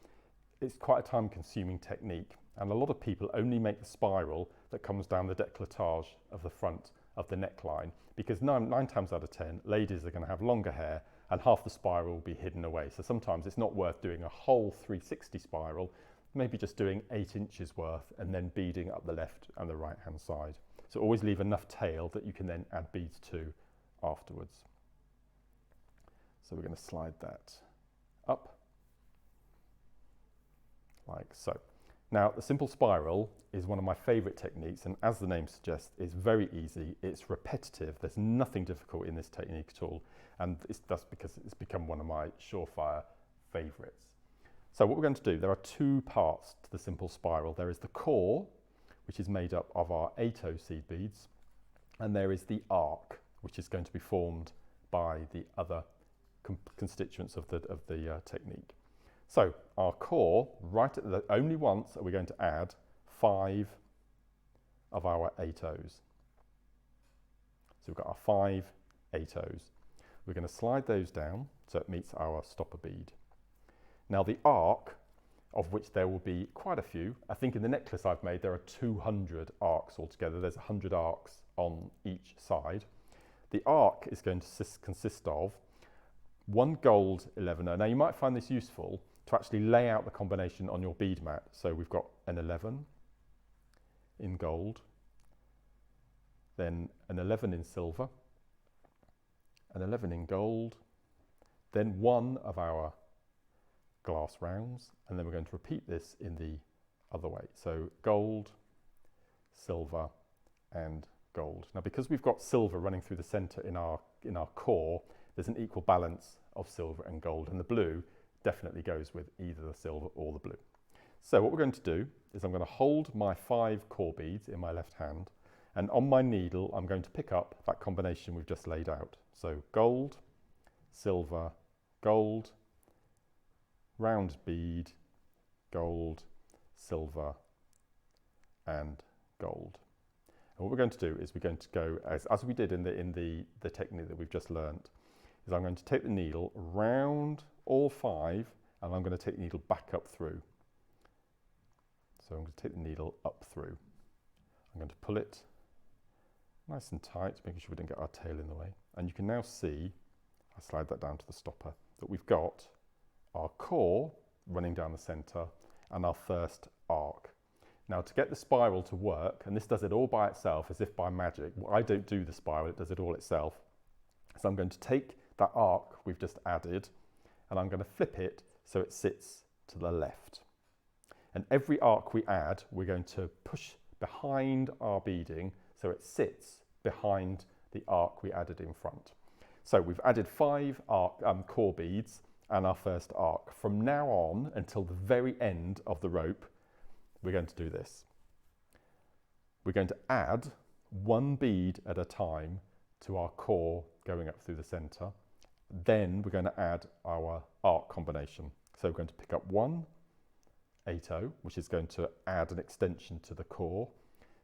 it's quite a time-consuming technique, and a lot of people only make the spiral that comes down the décolletage of the front of the neckline, because nine times out of 10, ladies are going to have longer hair and half the spiral will be hidden away. So sometimes it's not worth doing a whole 360 spiral, maybe just doing 8 inches worth and then beading up the left and the right hand side. So always leave enough tail that you can then add beads to afterwards. So we're going to slide that up like so. Now the simple spiral is one of my favorite techniques, and as the name suggests, it's very easy, it's repetitive, there's nothing difficult in this technique at all, and that's because it's become one of my surefire favorites. So what we're going to do, there are 2 parts to the simple spiral. There is the core, which is made up of our 8O seed beads, and there is the arc, which is going to be formed by the other constituents of the technique. So our core, right at the, only once are we going to add 5 of our 8 O's. So we've got our 5 8 O's. We're going to slide those down so it meets our stopper bead. Now the arc, of which there will be quite a few, I think in the necklace I've made there are 200 arcs altogether. There's 100 arcs on each side. The arc is going to consist of 1 gold 11O. Now you might find this useful to actually lay out the combination on your bead mat. So we've got an 11 in gold, then an 11 in silver, an 11 in gold, then 1 of our glass rounds, and then we're going to repeat this in the other way. So gold, silver, and gold. Now because we've got silver running through the center in our core, there's an equal balance of silver and gold, and the blue definitely goes with either the silver or the blue. So what we're going to do is I'm going to hold my 5 core beads in my left hand, and on my needle I'm going to pick up that combination we've just laid out. So gold, silver, gold, round bead, gold, silver, and gold. And what we're going to do is we're going to go, as we did in the technique that we've just learnt, is I'm going to take the needle round all 5, and I'm going to take the needle back up through. So I'm going to take the needle up through. I'm going to pull it nice and tight, making sure we don't get our tail in the way. And you can now see, I slide that down to the stopper, that we've got our core running down the center and our first arc. Now to get the spiral to work, and this does it all by itself as if by magic, well, I don't do the spiral, it does it all itself. So I'm going to take that arc we've just added and I'm going to flip it so it sits to the left. And every arc we add, we're going to push behind our beading so it sits behind the arc we added in front. So we've added 5 core beads and our first arc. From now on until the very end of the rope, we're going to do this. We're going to add 1 bead at a time to our core going up through the center. Then we're going to add our arc combination. So we're going to pick up 1 8O, which is going to add an extension to the core.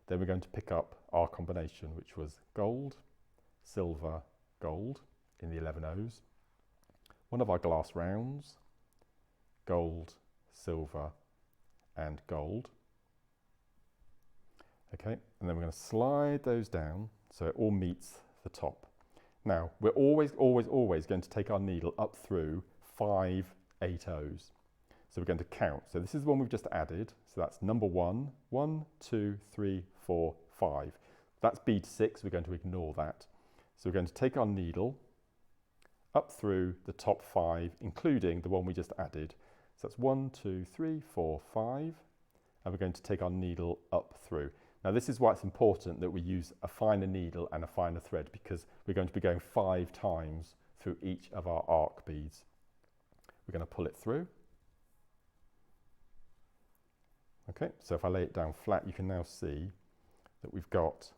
Then we're going to pick up our combination, which was gold, silver, gold in the 11 O's. 1 of our glass rounds, gold, silver, and gold. Okay, and then we're going to slide those down so it all meets the top. Now, we're always going to take our needle up through 5 8 O's. So we're going to count. So this is the one we've just added. So that's number 1, 1, 2, 3, 4, 5. That's bead 6, we're going to ignore that. So we're going to take our needle up through the top 5, including the one we just added. So that's 1, 2, 3, 4, 5. And we're going to take our needle up through. Now this is why it's important that we use a finer needle and a finer thread, because we're going to be going 5 times through each of our arc beads. We're going to pull it through. Okay, so if I lay it down flat, you can now see that we've got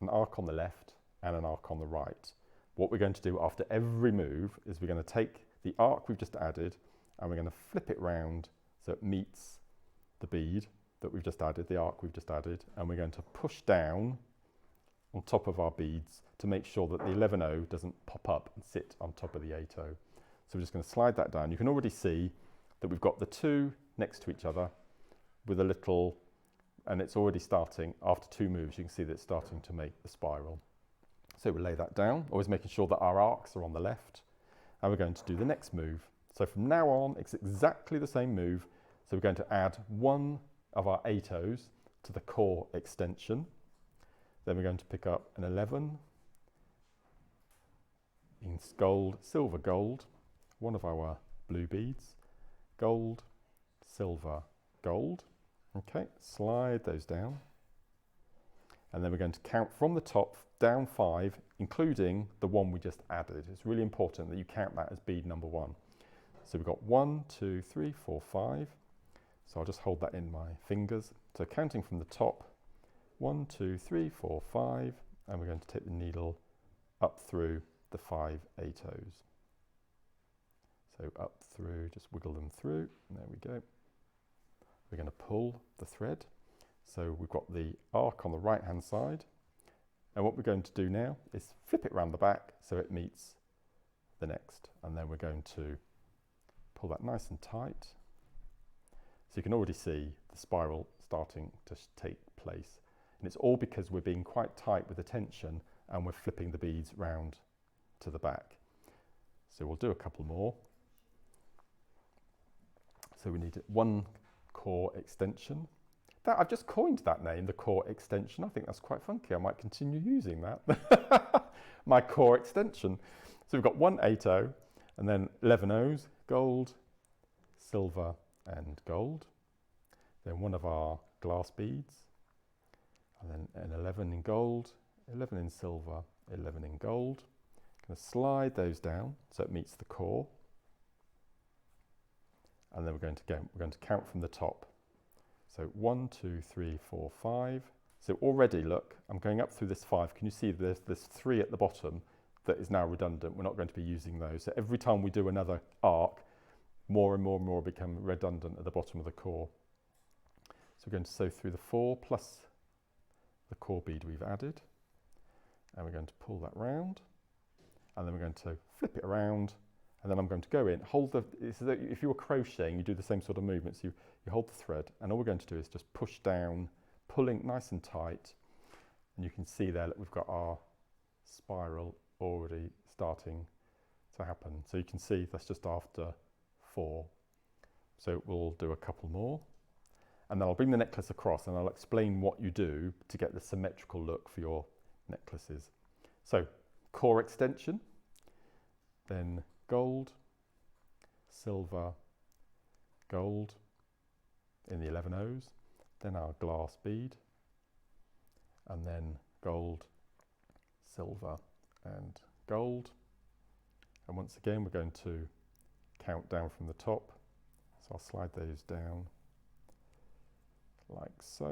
an arc on the left and an arc on the right. What we're going to do after every move is we're going to take the arc we've just added and we're going to flip it round so it meets the bead that we've just added, the arc we've just added, and we're going to push down on top of our beads to make sure that the 11O doesn't pop up and sit on top of the 8O. So we're just going to slide that down. You can already see that we've got the 2 next to each other with a little, and it's already starting, after 2 moves, you can see that it's starting to make the spiral. So we'll lay that down, always making sure that our arcs are on the left, and we're going to do the next move. So from now on, it's exactly the same move. So we're going to add 1 of our 8 O's to the core extension. Then we're going to pick up an 11 in gold, silver, gold, 1 of our blue beads, gold, silver, gold. Okay, slide those down. And then we're going to count from the top down 5, including the one we just added. It's really important that you count that as bead number 1. So we've got 1, 2, 3, 4, 5. So I'll just hold that in my fingers. So counting from the top, 1, 2, 3, 4, 5. and we're going to take the needle up through the 5 8/0s. So up through, just wiggle them through, and there we go. We're going to pull the thread. So we've got the arc on the right hand side, and what we're going to do now is flip it around the back so it meets the next, and then we're going to pull that nice and tight. So you can already see the spiral starting to take place, and it's all because we're being quite tight with the tension and we're flipping the beads round to the back. So we'll do a couple more. So we need 1 core extension. I've just coined that name, the core extension. I think that's quite funky. I might continue using that. My core extension. So we've got 1 8/0 and then 11 O's, gold, silver and gold. Then one of our glass beads, and then an 11 in gold, 11 in silver, 11 in gold. Going to slide those down so it meets the core. And then we're going to count from the top. So 1, 2, 3, 4, 5. So already, look, I'm going up through this 5. Can you see there's 3 at the bottom that is now redundant? We're not going to be using those. So every time we do another arc, more and more and more become redundant at the bottom of the core. So we're going to sew through the 4 plus the core bead we've added. And we're going to pull that round. And then we're going to flip it around. And then I'm going to go in, hold the, if you were crocheting, you do the same sort of movements. You hold the thread, and all we're going to do is just push down, pulling nice and tight. And you can see there that we've got our spiral already starting to happen. So you can see that's just after 4. So we'll do a couple more. And then I'll bring the necklace across and I'll explain what you do to get the symmetrical look for your necklaces. So core extension, then gold, silver, gold in the 11 O's, then our glass bead, and then gold, silver and gold. And once again we're going to count down from the top, so I'll slide those down like so.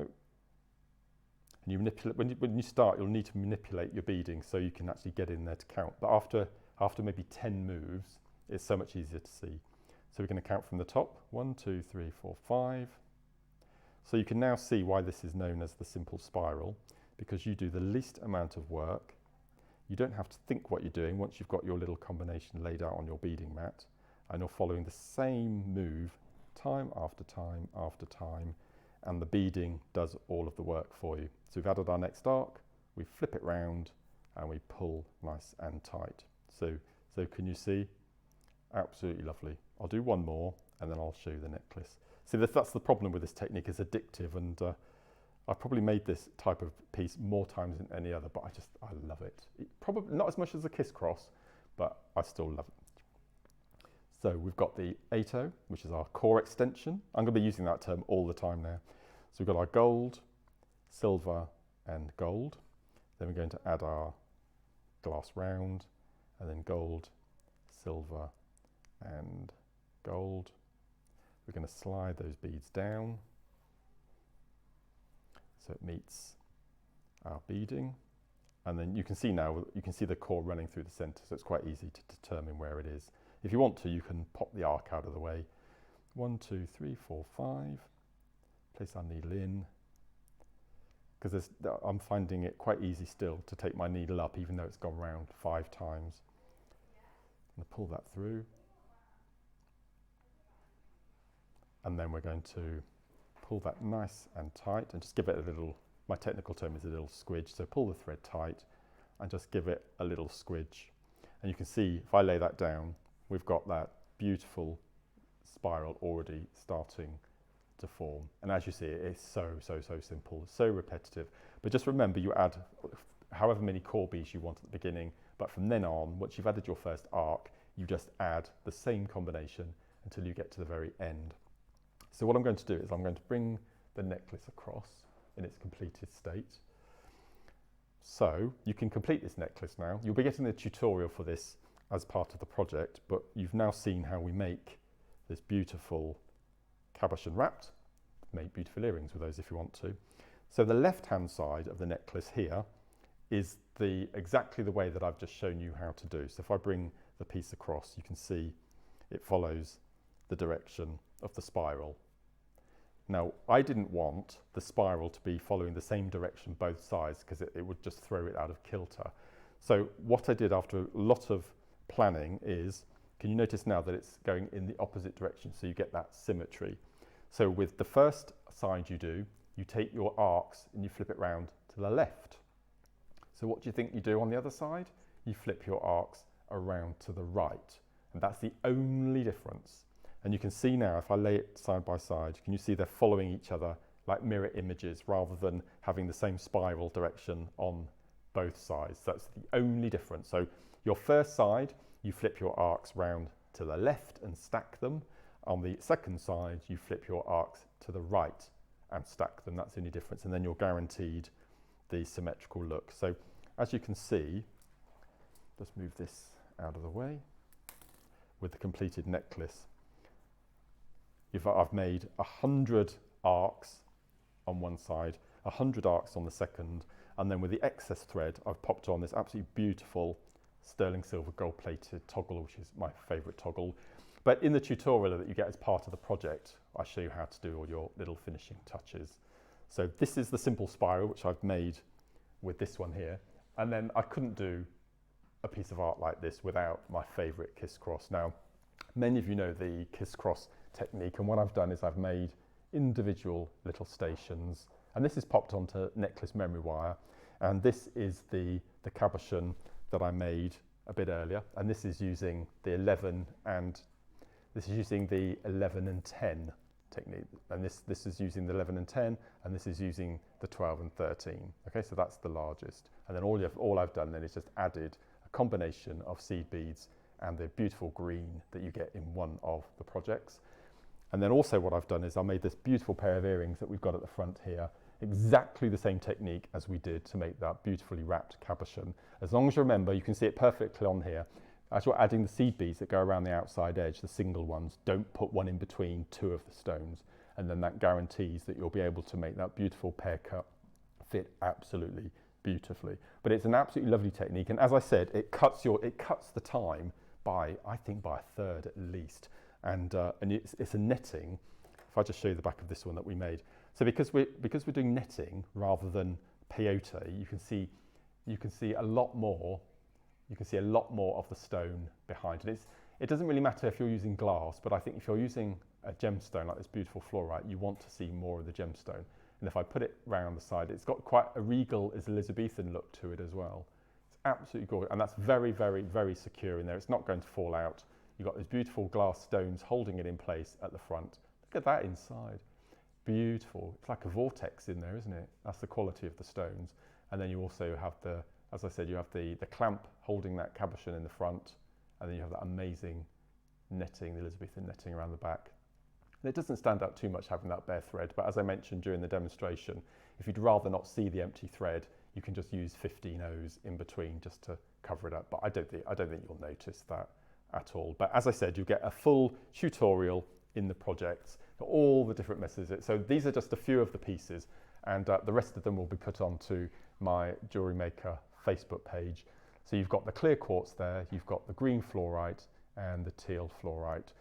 And you manipulate, when you start, you'll need to manipulate your beading so you can actually get in there to count. But after maybe 10 moves, it's so much easier to see. So we're going to count from the top, 1, 2, 3, 4, 5. So you can now see why this is known as the simple spiral, because you do the least amount of work. You don't have to think what you're doing once you've got your little combination laid out on your beading mat, and you're following the same move time after time after time, and the beading does all of the work for you. So we've added our next arc, we flip it round, and we pull nice and tight. So can you see? Absolutely lovely. I'll do one more and then I'll show you the necklace. See, that's the problem with this technique, it's addictive, and I've probably made this type of piece more times than any other, but I love it. Probably not as much as the Kiss Cross, but I still love it. So we've got the 8/0, which is our core extension. I'm going to be using that term all the time now. So we've got our gold, silver and gold. Then we're going to add our glass round, and then gold, silver and gold. We're going to slide those beads down so it meets our beading, and then you can see now, you can see the core running through the center, so it's quite easy to determine where it is. If you want to, you can pop the arc out of the way. 1, 2, 3, 4, 5. Place our needle in, because I'm finding it quite easy still to take my needle up even though it's gone round 5 times. I'm going to pull that through, and then we're going to pull that nice and tight and just give it a little, my technical term is a little squidge, so pull the thread tight and just give it a little squidge. And you can see if I lay that down, we've got that beautiful spiral already starting to form. And as you see, it's so simple, so repetitive. But just remember, you add however many core beads you want at the beginning, but from then on, once you've added your first arc, you just add the same combination until you get to the very end. So what I'm going to do is I'm going to bring the necklace across in its completed state. So you can complete this necklace now. You'll be getting the tutorial for this as part of the project, but you've now seen how we make this beautiful cabochon wrapped. Make beautiful earrings with those if you want to. So the left hand side of the necklace here is exactly the way that I've just shown you how to do. So if I bring the piece across, you can see it follows the direction of the spiral. Now, I didn't want the spiral to be following the same direction both sides because it would just throw it out of kilter. So what I did after a lot of planning is, can you notice now that it's going in the opposite direction, so you get that symmetry. So with the first side you do, you take your arcs and you flip it round to the left. So what do you think you do on the other side? You flip your arcs around to the right, and that's the only difference. And you can see now, if I lay it side by side, can you see they're following each other like mirror images rather than having the same spiral direction on both sides. That's the only difference. So your first side, you flip your arcs round to the left and stack them. On the second side, you flip your arcs to the right and stack them. That's the only difference. And then you're guaranteed the symmetrical look. So as you can see, let's move this out of the way with the completed necklace. I've made 100 arcs on one side, 100 arcs on the second, and then with the excess thread, I've popped on this absolutely beautiful sterling silver gold plated toggle, which is my favourite toggle. But in the tutorial that you get as part of the project, I show you how to do all your little finishing touches. So this is the simple spiral, which I've made with this one here. And then I couldn't do a piece of art like this without my favourite kiss cross. Now, many of you know the kiss cross technique, and what I've done is I've made individual little stations, and this is popped onto necklace memory wire, and this is the cabochon that I made a bit earlier, and this is using the 11 and 10 technique, and this is using the 11 and 10, and this is using the 12 and 13. Okay, so that's the largest, and then all I've done then is just added a combination of seed beads and the beautiful green that you get in one of the projects. And then also what I've done is I made this beautiful pair of earrings that we've got at the front here, exactly the same technique as we did to make that beautifully wrapped cabochon. As long as you remember, you can see it perfectly on here. As you're adding the seed beads that go around the outside edge, the single ones, don't put one in between two of the stones. And then that guarantees that you'll be able to make that beautiful pear cut fit absolutely beautifully. But it's an absolutely lovely technique. And as I said, it cuts the time by, I think, by a third at least. And it's a netting. If I just show you the back of this one that we made. So because we're doing netting rather than peyote, you can see a lot more. You can see a lot more of the stone behind it. It doesn't really matter if you're using glass, but I think if you're using a gemstone like this beautiful fluorite, you want to see more of the gemstone. And if I put it round the side, it's got quite a regal, Elizabethan look to it as well. It's absolutely gorgeous, and that's very, very, very secure in there. It's not going to fall out. You've got those beautiful glass stones holding it in place at the front. Look at that inside. Beautiful. It's like a vortex in there, isn't it? That's the quality of the stones. And then you also have as I said, you have the clamp holding that cabochon in the front, and then you have that amazing netting, the Elizabethan netting around the back. And it doesn't stand out too much having that bare thread, but as I mentioned during the demonstration, if you'd rather not see the empty thread, you can just use 15 O's in between just to cover it up. But I don't think you'll notice that at all. But as I said, you get a full tutorial in the projects, all the different messages. So these are just a few of the pieces, and the rest of them will be put onto my JewelleryMaker Facebook page. So you've got the clear quartz there, you've got the green fluorite and the teal fluorite.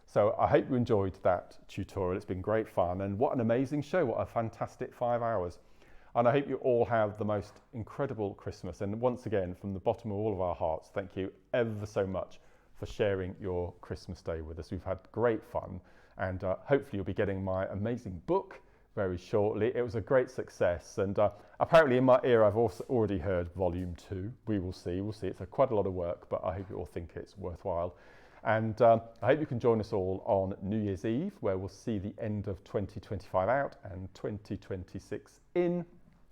So I hope you enjoyed that tutorial. It's been great fun, and what an amazing show, what a fantastic 5 hours. And I hope you all have the most incredible Christmas. And once again, from the bottom of all of our hearts, thank you ever so much for sharing your Christmas day with us. We've had great fun, and hopefully you'll be getting my amazing book very shortly. It was a great success, and apparently in my ear I've also already heard volume 2. We will see. It's quite a lot of work, but I hope you all think it's worthwhile. And I hope you can join us all on New Year's Eve, where we'll see the end of 2025 out and 2026 in.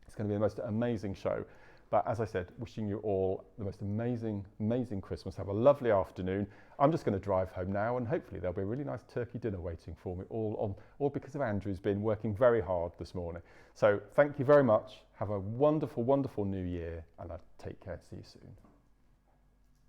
It's going to be the most amazing show. But as I said, wishing you all the most amazing, amazing Christmas. Have a lovely afternoon. I'm just going to drive home now, and hopefully there'll be a really nice turkey dinner waiting for me, all because of Andrew, who's been working very hard this morning. So thank you very much. Have a wonderful, wonderful new year, and take care. See you soon.